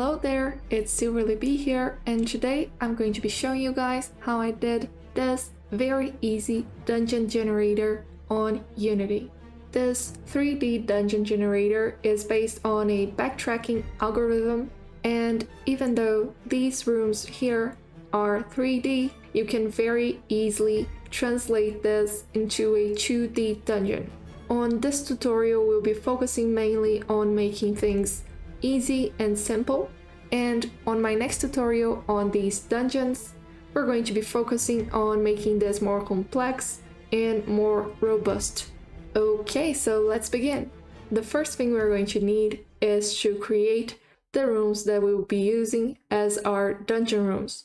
Hello there, it's SilverlyB here, and today I'm going to be showing you guys how I did this very easy dungeon generator on Unity. This 3D dungeon generator is based on a backtracking algorithm, and even though these rooms here are 3D, you can very easily translate this into a 2D dungeon. On this tutorial, we'll be focusing mainly on making things easy and simple, and on my next tutorial on these dungeons, we're going to be focusing on making this more complex and more robust. Okay, so let's begin. The first thing we're going to need is to create the rooms that we'll be using as our dungeon rooms.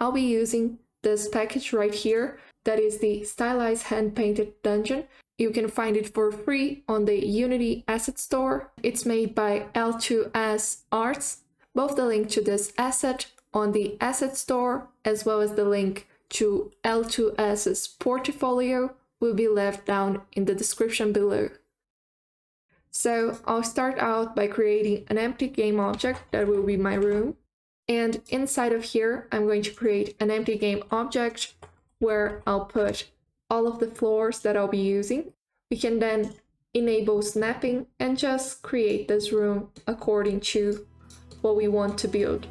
I'll be using this package right here, that is the Stylized Hand-Painted Dungeon. You can find it for free on the Unity Asset Store. It's made by L2S Arts. Both the link to this asset on the Asset Store as well as the link to L2S's portfolio will be left down in the description below. So I'll start out by creating an empty game object that will be my room. And inside of here, I'm going to create an empty game object where I'll put all of the floors that I'll be using. We can then enable snapping and just create this room according to what we want to build.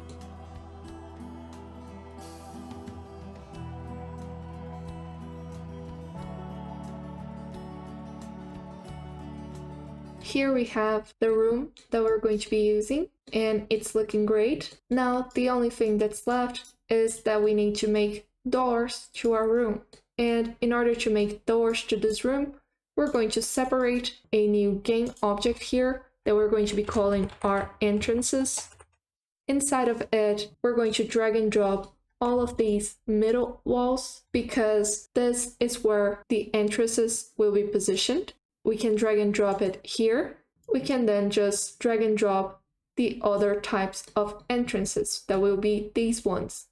Here we have the room that we're going to be using, and it's looking great. Now the only thing that's left is that we need to make doors to our room. And in order to make doors to this room, we're going to separate a new game object here that we're going to be calling our entrances. Inside of it, we're going to drag and drop all of these middle walls because this is where the entrances will be positioned. We can drag and drop it here. We can then just drag and drop the other types of entrances that will be these ones.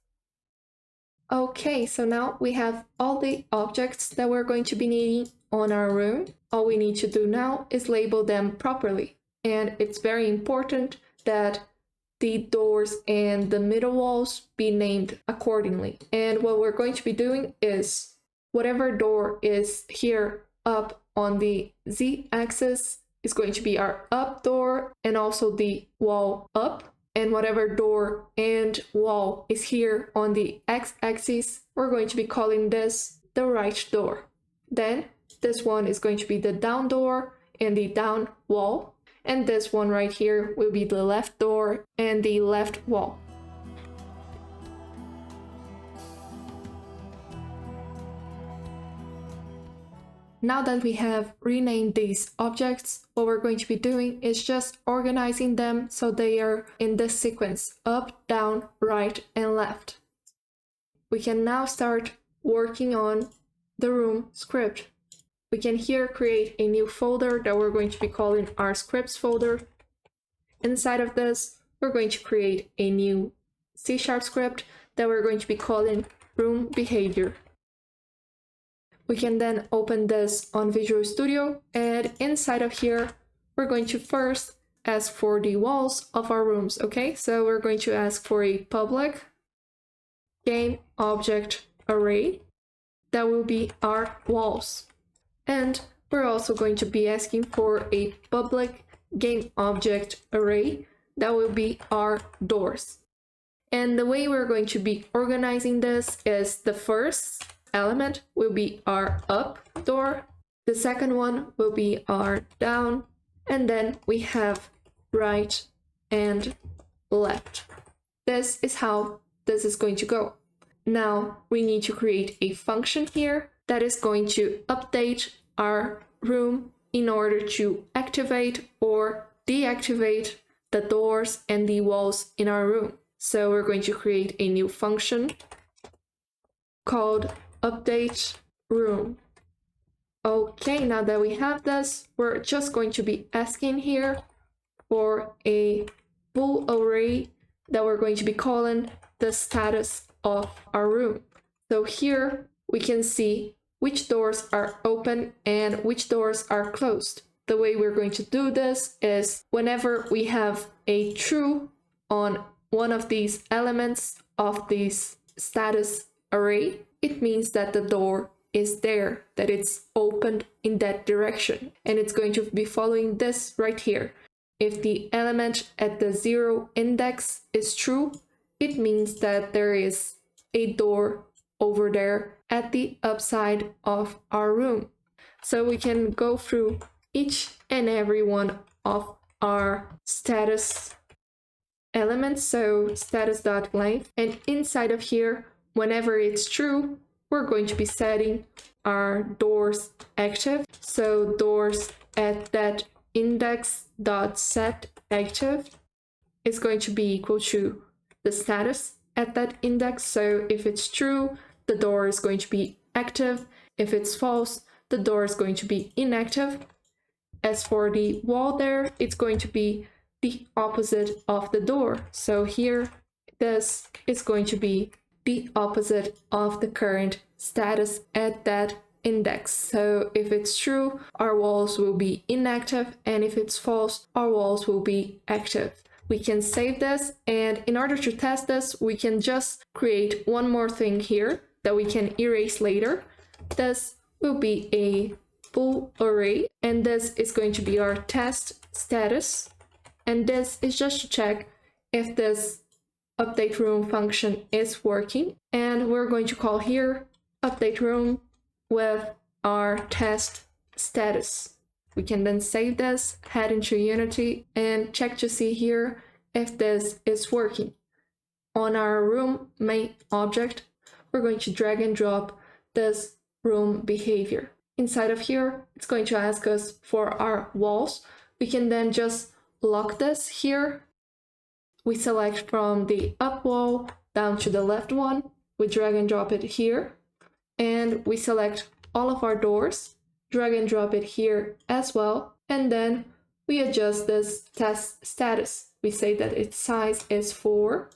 Okay, so now we have all the objects that we're going to be needing on our room. All we need to do now is label them properly. And it's very important that the doors and the middle walls be named accordingly. And what we're going to be doing is whatever door is here up on the Z-axis is going to be our up door and also the wall up. And whatever door and wall is here on the x-axis, we're going to be calling this the right door. Then this one is going to be the down door and the down wall. And this one right here will be the left door and the left wall. Now that we have renamed these objects, what we're going to be doing is just organizing them so they are in this sequence: up, down, right, and left. We can now start working on the room script. We can here create a new folder that we're going to be calling our scripts folder. Inside of this, we're going to create a new C# script that we're going to be calling RoomBehaviour. We can then open this on Visual Studio, and inside of here, we're going to first ask for the walls of our rooms, okay? So we're going to ask for a public game object array that will be our walls. And we're also going to be asking for a public game object array that will be our doors. And the way we're going to be organizing this is the first element will be our up door, the second one will be our down, and then we have right and left. This is how this is going to go. Now we need to create a function here that is going to update our room in order to activate or deactivate the doors and the walls in our room. So we're going to create a new function called update room. Okay, now that we have this, we're just going to be asking here for a bool array that we're going to be calling the status of our room. So here we can see which doors are open and which doors are closed. The way we're going to do this is whenever we have a true on one of these elements of this status array, it means that the door is there, that it's opened in that direction, and it's going to be following this right here. If the element at the 0 index is true, it means that there is a door over there at the upside of our room. So we can go through each and every one of our status elements, so status.length, and inside of here, whenever it's true, we're going to be setting our doors active. So doors at that index.set active is going to be equal to the status at that index. So if it's true, the door is going to be active. If it's false, the door is going to be inactive. As for the wall there, it's going to be the opposite of the door. So here, this is going to be the opposite of the current status at that index. So if it's true, our walls will be inactive, and if it's false, our walls will be active. We can save this, and in order to test this, we can just create one more thing here that we can erase later. This will be a bool array, and this is going to be our test status, and this is just to check if this update room function is working, and we're going to call here update room with our test status. We can then save this, head into Unity, and check to see here if this is working. On our room main object, we're going to drag and drop this room behavior. Inside of here, it's going to ask us for our walls. We can then just lock this here. We select from the up wall down to the left one. We drag and drop it here. And we select all of our doors, drag and drop it here as well. And then we adjust this test status. We say that its size is 4.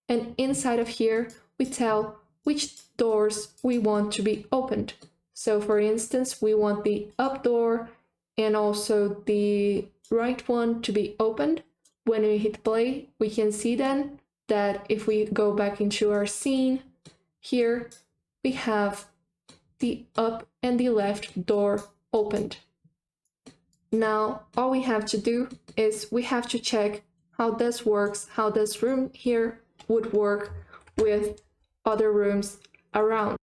And inside of here, we tell which doors we want to be opened. So for instance, we want the up door and also the right one to be opened. When we hit play, we can see then that if we go back into our scene, here we have the up and the left door opened. Now, all we have to do is we have to check how this works, how this room here would work with other rooms around.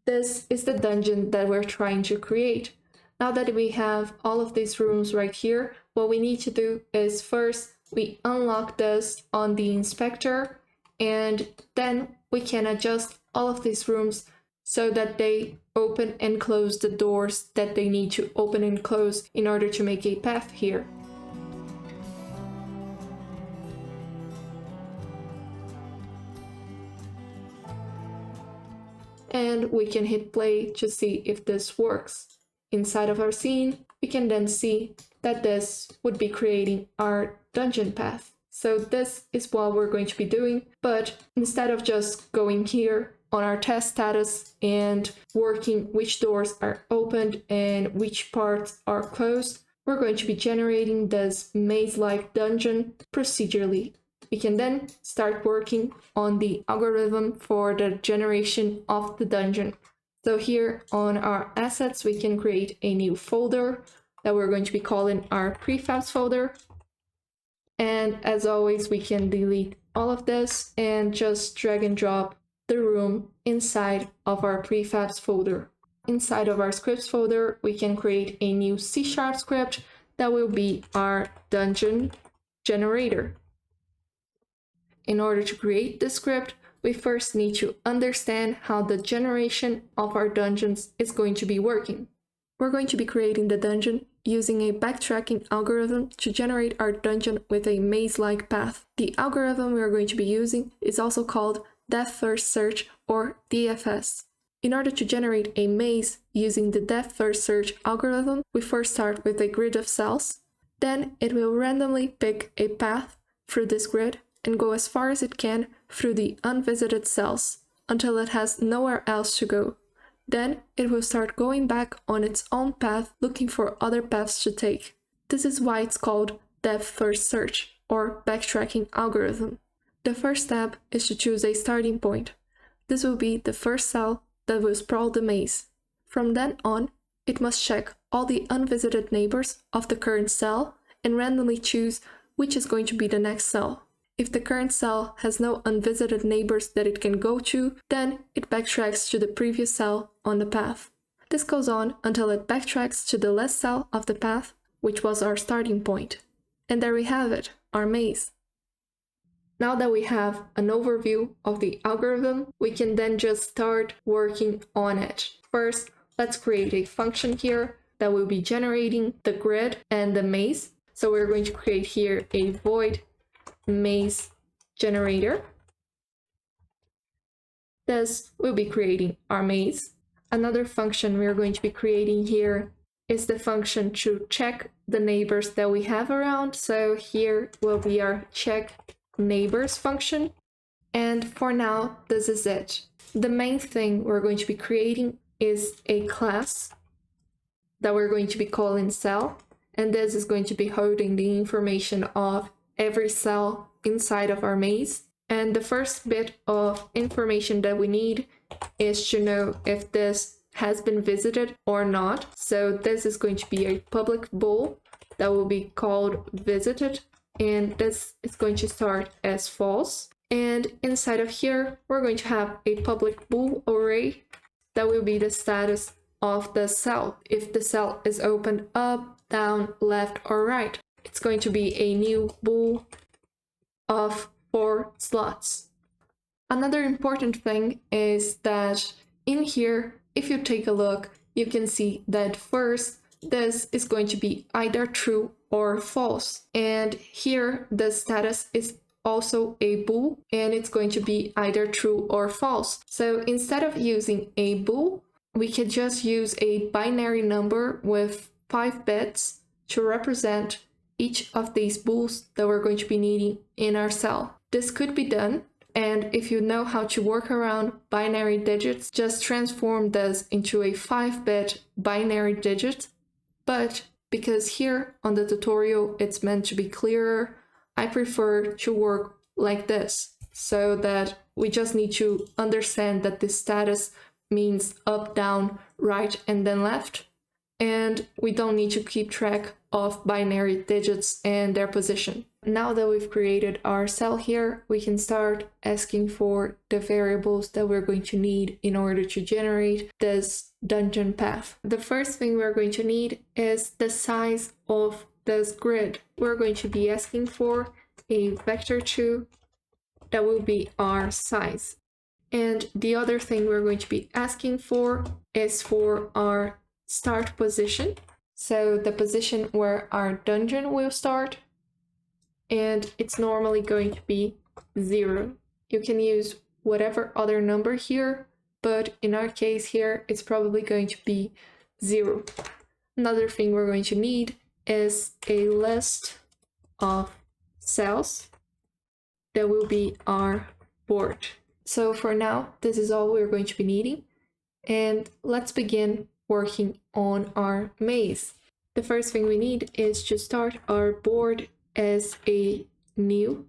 This is the dungeon that we're trying to create. Now that we have all of these rooms right here, what we need to do is first we unlock this on the inspector, and then we can adjust all of these rooms so that they open and close the doors that they need to open and close in order to make a path here. And we can hit play to see if this works. Inside of our scene, we can then see that this would be creating our dungeon path. So this is what we're going to be doing, but instead of just going here on our test status and working which doors are opened and which parts are closed, we're going to be generating this maze-like dungeon procedurally. We can then start working on the algorithm for the generation of the dungeon. So here on our assets, we can create a new folder that we're going to be calling our prefabs folder. And as always, we can delete all of this and just drag and drop the room inside of our prefabs folder. Inside of our scripts folder, we can create a new C# script that will be our dungeon generator. In order to create this script, we first need to understand how the generation of our dungeons is going to be working. We're going to be creating the dungeon using a backtracking algorithm to generate our dungeon with a maze-like path. The algorithm we are going to be using is also called Depth First Search or DFS. In order to generate a maze using the Depth First Search algorithm, we first start with a grid of cells. Then it will randomly pick a path through this grid and go as far as it can through the unvisited cells until it has nowhere else to go. Then it will start going back on its own path looking for other paths to take. This is why it's called Depth First Search or backtracking algorithm. The first step is to choose a starting point. This will be the first cell that will sprawl the maze. From then on, it must check all the unvisited neighbors of the current cell and randomly choose which is going to be the next cell. If the current cell has no unvisited neighbors that it can go to, then it backtracks to the previous cell on the path. This goes on until it backtracks to the last cell of the path, which was our starting point. And there we have it, our maze. Now that we have an overview of the algorithm, we can then just start working on it. First, let's create a function here that will be generating the grid and the maze. So we're going to create here a void maze generator. This will be creating our maze. Another function we're going to be creating here is the function to check the neighbors that we have around. So here will be our check neighbors function. And for now, this is it. The main thing we're going to be creating is a class that we're going to be calling cell. And this is going to be holding the information of every cell inside of our maze. And the first bit of information that we need is to know if this has been visited or not. So this is going to be a public bool that will be called visited. And this is going to start as false. And inside of here, we're going to have a public bool array that will be the status of the cell. If the cell is opened up, down, left, or right, it's going to be a new bool of 4 slots. Another important thing is that in here, if you take a look, you can see that first, this is going to be either true or false. And here, the status is also a bool, and it's going to be either true or false. So instead of using a bool, we can just use a binary number with 5 bits to represent each of these bools that we're going to be needing in our cell. This could be done, and if you know how to work around binary digits, just transform this into a 5-bit binary digit. But because here on the tutorial it's meant to be clearer, I prefer to work like this, so that we just need to understand that this status means up, down, right, and then left. And we don't need to keep track of binary digits and their position. Now that we've created our cell here, we can start asking for the variables that we're going to need in order to generate this dungeon path. The first thing we're going to need is the size of this grid. We're going to be asking for a vector2 that will be our size. And the other thing we're going to be asking for is for our start position. So the position where our dungeon will start. And it's normally going to be 0. You can use whatever other number here, but in our case here, it's probably going to be 0. Another thing we're going to need is a list of cells that will be our board. So for now, this is all we're going to be needing. And let's begin working on our maze. The first thing we need is to start our board as a new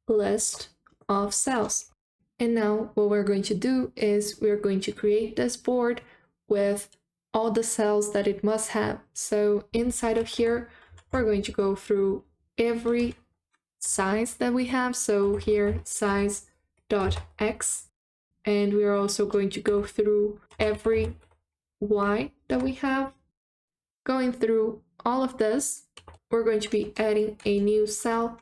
list of cells. And now what we're going to do is we're going to create this board with all the cells that it must have. So inside of here, we're going to go through every size that we have. So here, size.x. And we're also going to go through every y that we have. Going through all of this, we're going to be adding a new cell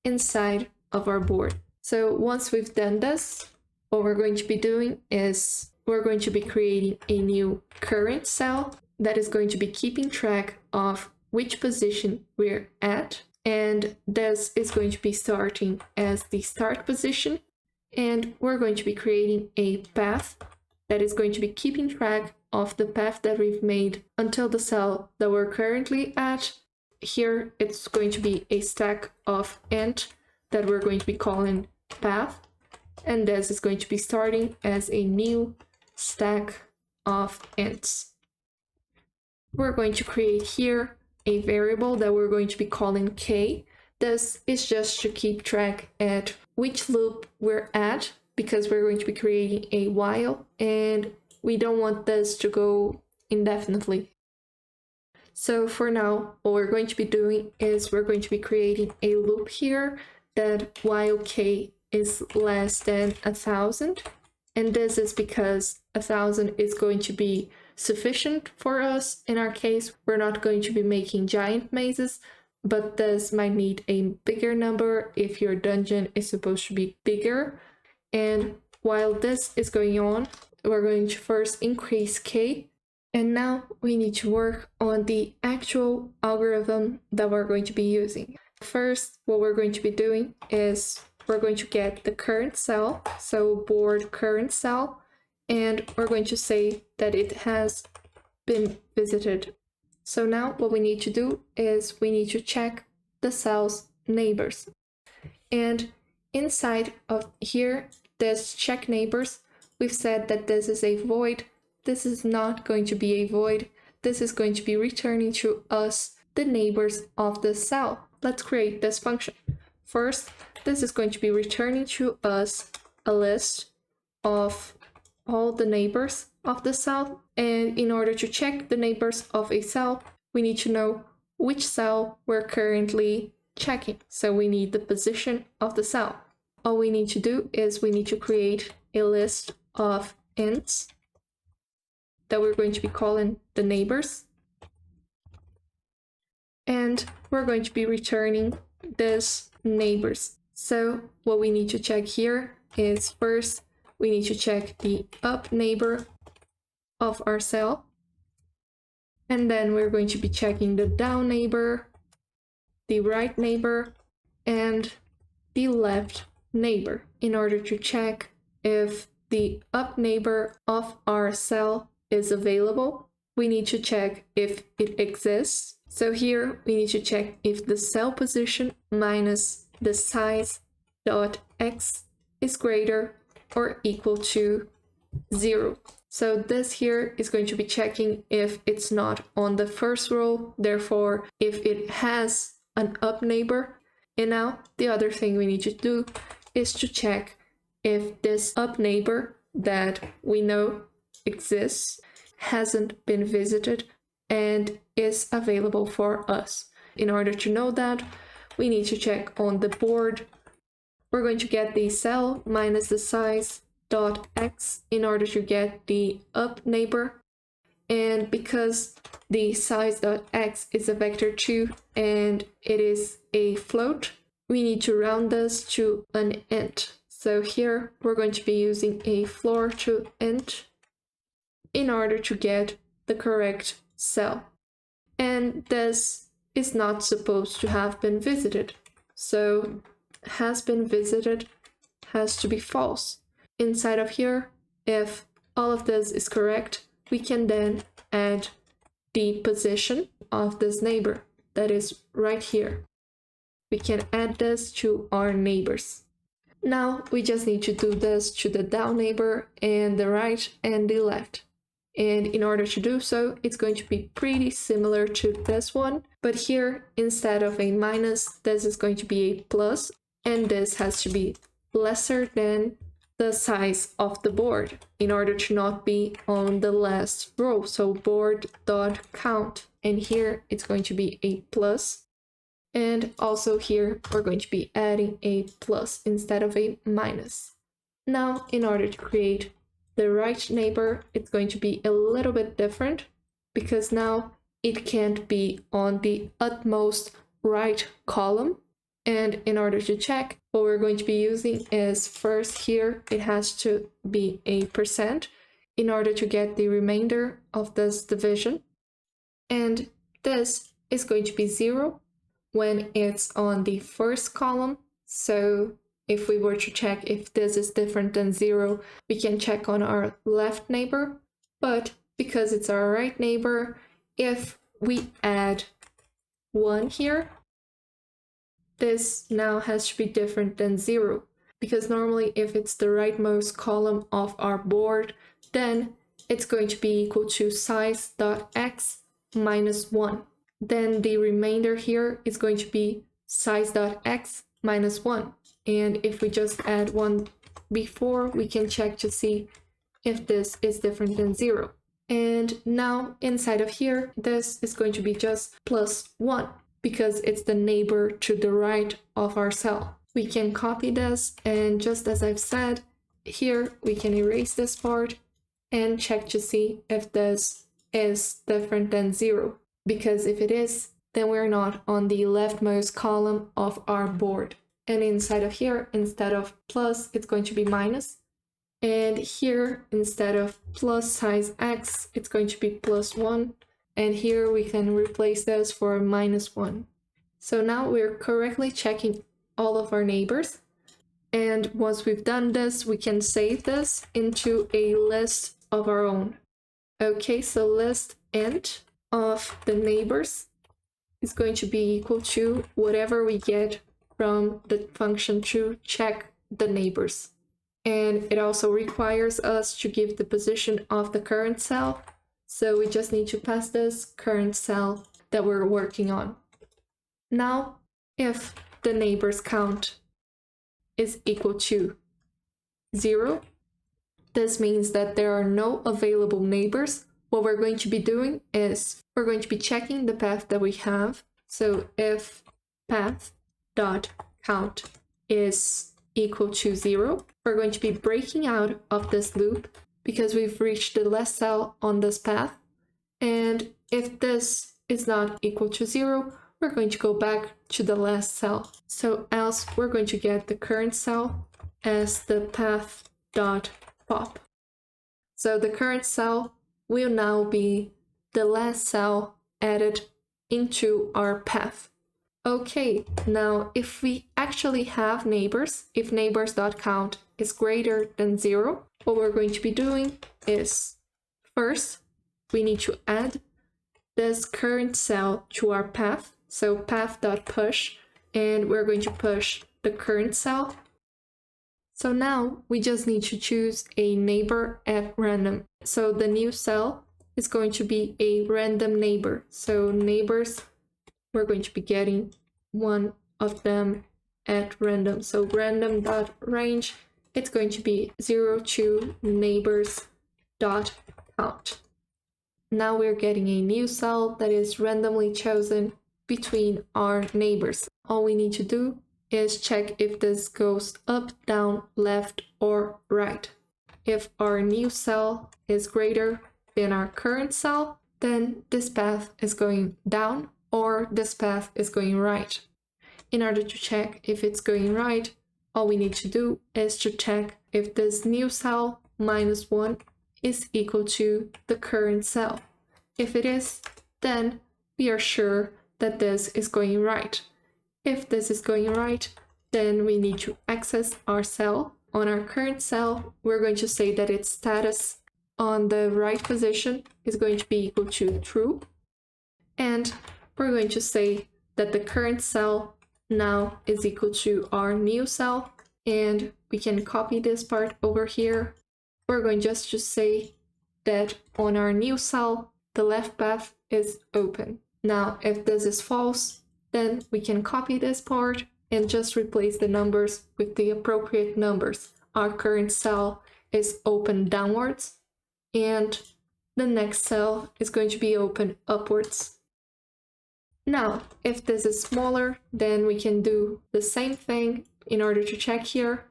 inside of our board. So once we've done this, what we're going to be doing is we're going to be creating a new current cell that is going to be keeping track of which position we're at. And this is going to be starting as the start position. And we're going to be creating a path that is going to be keeping track of the path that we've made until the cell that we're currently at. Here, it's going to be a stack of int that we're going to be calling path. And this is going to be starting as a new stack of ints. We're going to create here a variable that we're going to be calling k. This is just to keep track at which loop we're at, because we're going to be creating a while and we don't want this to go indefinitely. So for now, what we're going to be doing is we're going to be creating a loop here that while k is less than 1,000, and this is because 1,000 is going to be sufficient for us. In our case, we're not going to be making giant mazes, but this might need a bigger number if your dungeon is supposed to be bigger. And while this is going on, we're going to first increase k, and now we need to work on the actual algorithm that we're going to be using. First, what we're going to be doing is we're going to get the current cell, so board current cell, and we're going to say that it has been visited. So now what we need to do is we need to check the cell's neighbors. And inside of here, this check neighbors, we've said that this is a void. This is not going to be a void. This is going to be returning to us the neighbors of the cell. Let's create this function. First, this is going to be returning to us a list of all the neighbors of the cell. And in order to check the neighbors of a cell, we need to know which cell we're currently checking. So we need the position of the cell. All we need to do is we need to create a list of ints that we're going to be calling the neighbors. And we're going to be returning this neighbors. So what we need to check here is first, we need to check the up neighbor of our cell. And then we're going to be checking the down neighbor, the right neighbor, and the left neighbor in order to check if the up neighbor of our cell is available. We need to check if it exists. So here we need to check if the cell position minus the size dot x is greater or equal to 0. So this here is going to be checking if it's not on the first row, therefore if it has an up neighbor. And now the other thing we need to do is to check if this up neighbor that we know exists hasn't been visited and is available for us. In order to know that, we need to check on the board. We're going to get the cell minus the size dot x in order to get the up neighbor. And because the size dot x is a vector 2 and it is a float, we need to round this to an int. So here we're going to be using a floor to int in order to get the correct cell. And this is not supposed to have been visited. So has been visited has to be false. Inside of here, if all of this is correct, we can then add the position of this neighbor that is right here. We can add this to our neighbors. Now we just need to do this to the down neighbor and the right and the left. And in order to do so, it's going to be pretty similar to this one. But here, instead of a minus, this is going to be a plus. And this has to be lesser than the size of the board in order to not be on the last row. So board.count. And here it's going to be a plus. And also here we're going to be adding a plus instead of a minus. Now, in order to create the right neighbor, it's going to be a little bit different because now it can't be on the utmost right column. And in order to check, what we're going to be using is first here, it has to be a % in order to get the remainder of this division. And this is going to be 0 when it's on the first column. So if we were to check if this is different than 0, we can check on our left neighbor. But because it's our right neighbor, if we add 1 here, this now has to be different than 0. Because normally if it's the rightmost column of our board, then it's going to be equal to size.x minus 1. Then the remainder here is going to be size.x minus 1. And if we just add 1 before, we can check to see if this is different than 0. And now inside of here, this is going to be just plus 1 because it's the neighbor to the right of our cell. We can copy this, and just as I've said, here we can erase this part and check to see if this is different than 0. Because if it is, then we're not on the leftmost column of our board. And inside of here, instead of plus, it's going to be minus. And here, instead of plus size x, it's going to be plus 1. And here we can replace this for minus 1. So now we're correctly checking all of our neighbors. And once we've done this, we can save this into a list of our own. Okay, so list int of the neighbors is going to be equal to whatever we get from the function to check the neighbors. And it also requires us to give the position of the current cell. So we just need to pass this current cell that we're working on. Now, if the neighbors count is equal to 0, this means that there are no available neighbors. What we're going to be doing is we're going to be checking the path that we have. So if path.count is equal to 0, we're going to be breaking out of this loop because we've reached the last cell on this path. And if this is not equal to 0, we're going to go back to the last cell. So else we're going to get the current cell as the path.pop. So the current cell will now be the last cell added into our path. Okay, now if we actually have neighbors, if neighbors.count is greater than 0, what we're going to be doing is first we need to add this current cell to our path. So path.push, and we're going to push the current cell. So now we just need to choose a neighbor at random. So the new cell is going to be a random neighbor. So neighbors, we're going to be getting one of them at random. So random.range, it's going to be 0 to neighbors.count. Now we're getting a new cell that is randomly chosen between our neighbors. All we need to do is check if this goes up, down, left, or right. If our new cell is greater than our current cell, then this path is going down or this path is going right. In order to check if it's going right, all we need to do is to check if this new cell minus 1 is equal to the current cell. If it is, then we are sure that this is going right. If this is going right, then we need to access our cell. On our current cell, we're going to say that its status on the right position is going to be equal to true. And we're going to say that the current cell now is equal to our new cell. And we can copy this part over here. We're going just to say that on our new cell, the left path is open. Now, if this is false, then we can copy this part and just replace the numbers with the appropriate numbers. Our current cell is open downwards, and the next cell is going to be open upwards. Now, if this is smaller, then we can do the same thing in order to check here,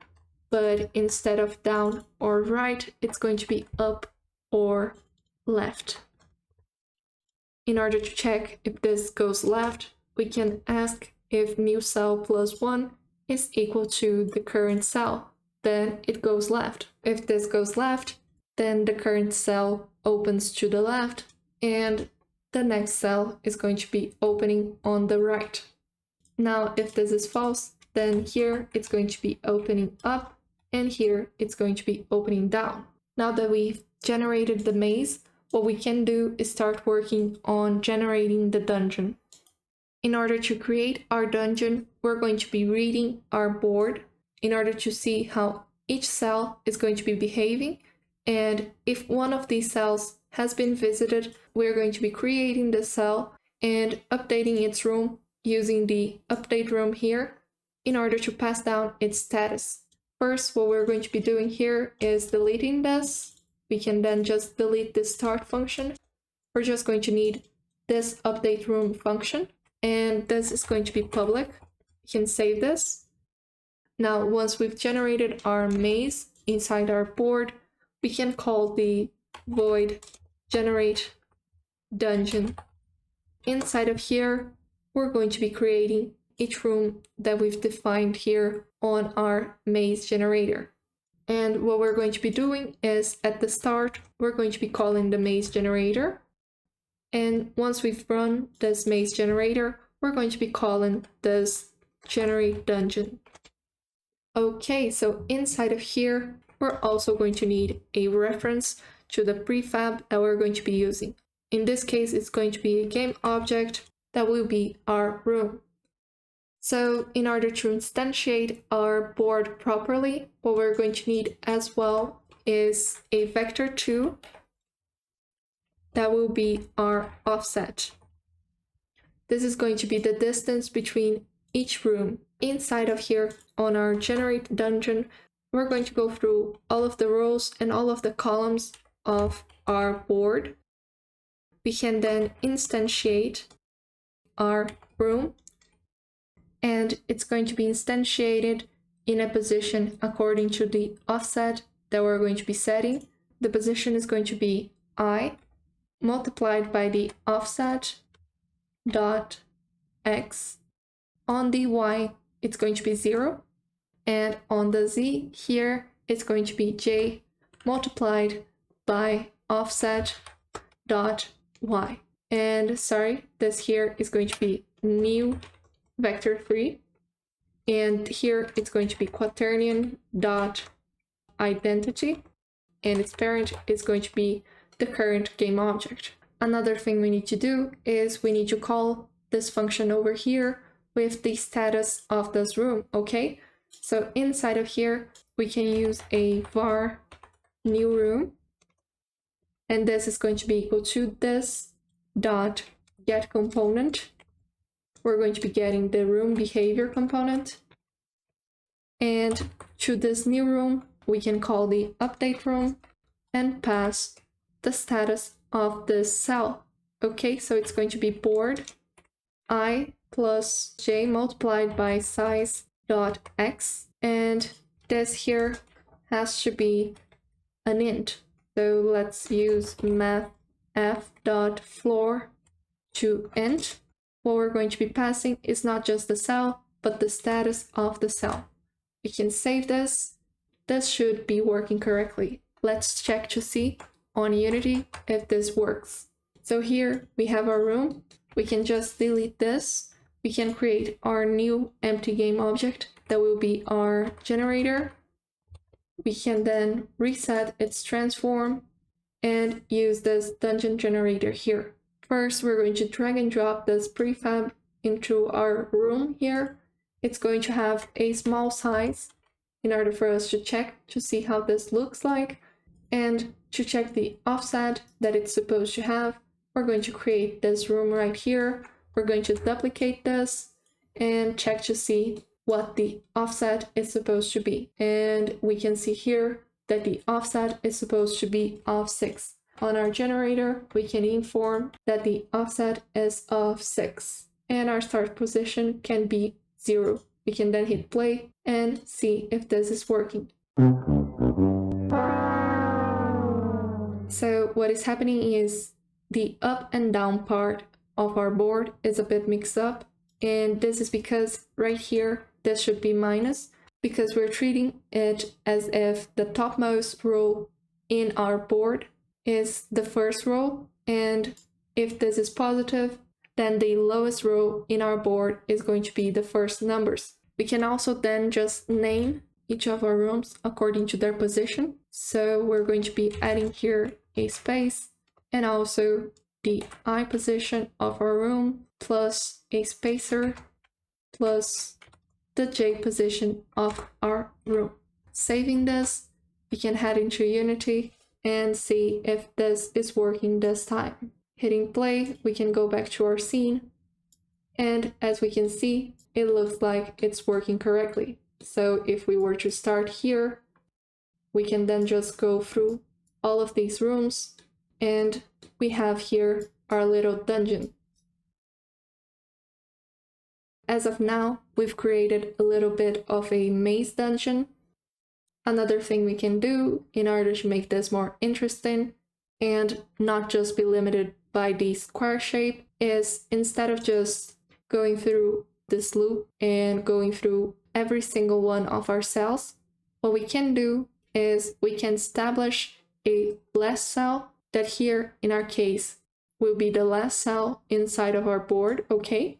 but instead of down or right, it's going to be up or left. In order to check if this goes left, we can ask if new cell plus 1 is equal to the current cell. Then it goes left. If this goes left, then the current cell opens to the left, and the next cell is going to be opening on the right. Now, if this is false, then here it's going to be opening up, and here it's going to be opening down. Now that we've generated the maze, what we can do is start working on generating the dungeon. In order to create our dungeon, we're going to be reading our board in order to see how each cell is going to be behaving. And if one of these cells has been visited, we're going to be creating the cell and updating its room using the update room here in order to pass down its status. First, what we're going to be doing here is deleting this. We can then just delete this start function. We're just going to need this update room function, and this is going to be public. We can save this. Now, once we've generated our maze inside our board, we can call the void generate dungeon. Inside of here, we're going to be creating each room that we've defined here on our maze generator. And what we're going to be doing is at the start, we're going to be calling the maze generator. And once we've run this maze generator, we're going to be calling this generate dungeon. Okay, so inside of here, we're also going to need a reference to the prefab that we're going to be using. In this case, it's going to be a game object that will be our room. So in order to instantiate our board properly, what we're going to need as well is a vector2 that will be our offset. This is going to be the distance between each room. Inside of here on our generate dungeon, we're going to go through all of the rows and all of the columns of our board. We can then instantiate our room, and it's going to be instantiated in a position according to the offset that we're going to be setting. The position is going to be I multiplied by the offset dot x. On the y, it's going to be 0, and on the z here, it's going to be j multiplied by offset dot y. And sorry, this here is going to be new vector3, and here it's going to be quaternion dot identity, and its parent is going to be the current game object. Another thing we need to do is we need to call this function over here with the status of this room, okay? So inside of here, we can use a var new room, and this is going to be equal to this dot get component. We're going to be getting the room behavior component, and to this new room, we can call the update room and pass the status of this cell. Okay, so it's going to be board I plus j multiplied by size dot x, and this here has to be an int. So let's use math f dot floor to int. What we're going to be passing is not just the cell, but the status of the cell. We can save this. This should be working correctly. Let's check to see on Unity if this works. So here we have our room. We can just delete this. We can create our new empty game object that will be our generator. We can then reset its transform and use this dungeon generator here. First, we're going to drag and drop this prefab into our room here. It's going to have a small size in order for us to check to see how this looks like. And to check the offset that it's supposed to have, we're going to create this room right here. We're going to duplicate this and check to see what the offset is supposed to be. And we can see here that the offset is supposed to be of 6. On our generator, we can inform that the offset is of 6. And our start position can be 0. We can then hit play and see if this is working. So what is happening is the up and down part of our board is a bit mixed up, and this is because right here this should be minus, because we're treating it as if the topmost row in our board is the first row, and if this is positive, then the lowest row in our board is going to be the first numbers. We can also then just name each of our rooms according to their position. So we're going to be adding here a space and also the I position of our room plus a spacer plus the J position of our room. Saving this, we can head into Unity and see if this is working this time. Hitting play, we can go back to our scene And as we can see, it looks like it's working correctly. So if we were to start here, we can then just go through all of these rooms, and we have here our little dungeon. As of now, we've created a little bit of a maze dungeon. Another thing we can do in order to make this more interesting and not just be limited by the square shape is, instead of just going through this loop and going through every single one of our cells, what we can do is we can establish a last cell that here in our case will be the last cell inside of our board, okay?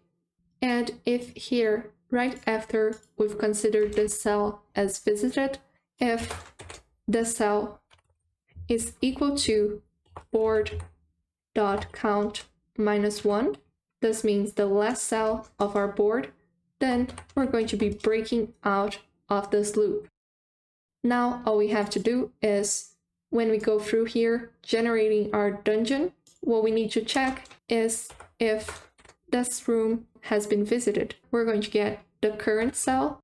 And if here, right after we've considered this cell as visited, if the cell is equal to board.count -1, this means the last cell of our board, then we're going to be breaking out of this loop. Now all we have to do is, when we go through here generating our dungeon, what we need to check is if this room has been visited. We're going to get the current cell.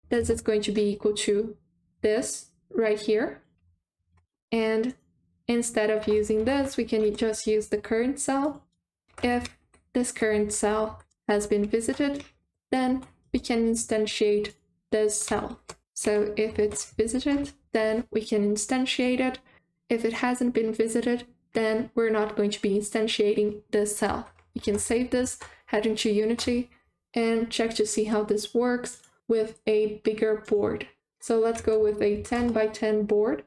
This is going to be equal to this right here. And instead of using this, we can just use the current cell. If this current cell has been visited, then we can instantiate this cell. So if it's visited, then we can instantiate it. If it hasn't been visited, then we're not going to be instantiating this cell. You can save this, head into Unity, and check to see how this works with a bigger board. So let's go with a 10 by 10 board.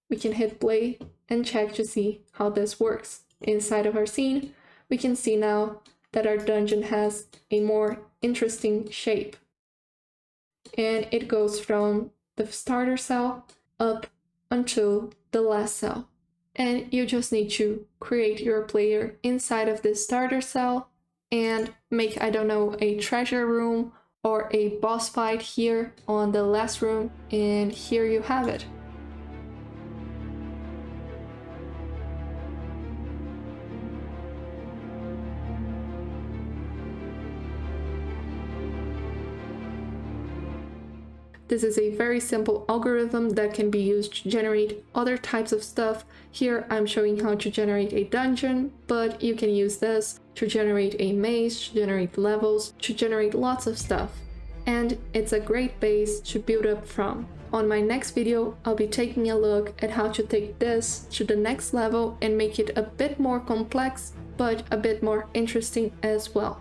We can hit play and check to see how this works. Inside of our scene, we can see now that our dungeon has a more interesting shape. And it goes from the starter cell up until the last cell. And you just need to create your player inside of this starter cell and make, I don't know, a treasure room or a boss fight here on the last room, and here you have it. This is a very simple algorithm that can be used to generate other types of stuff. Here I'm showing how to generate a dungeon, but you can use this to generate a maze, to generate levels, to generate lots of stuff. And it's a great base to build up from. On my next video, I'll be taking a look at how to take this to the next level and make it a bit more complex, but a bit more interesting as well.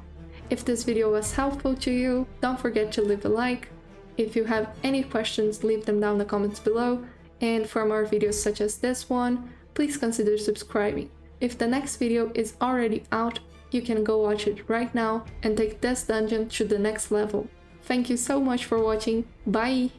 If this video was helpful to you, don't forget to leave a like. If you have any questions, leave them down in the comments below, and for more videos such as this one, please consider subscribing. If the next video is already out, you can go watch it right now and take this dungeon to the next level. Thank you so much for watching, bye!